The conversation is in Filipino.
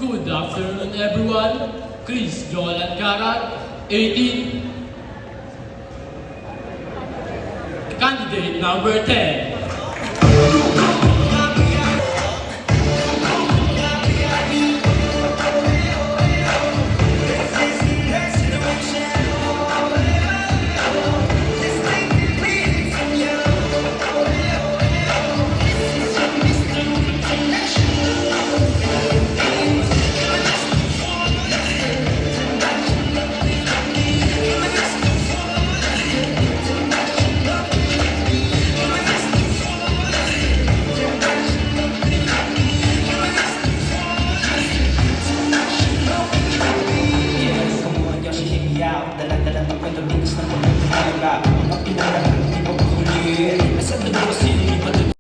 Good afternoon, everyone. Chris Joel at Karat, 18. Candidate number 10. Dalang-dalang ang kwento, bigas ng pagkakalaga. Mga pinangalan, di ba mahuli? Nasa dugo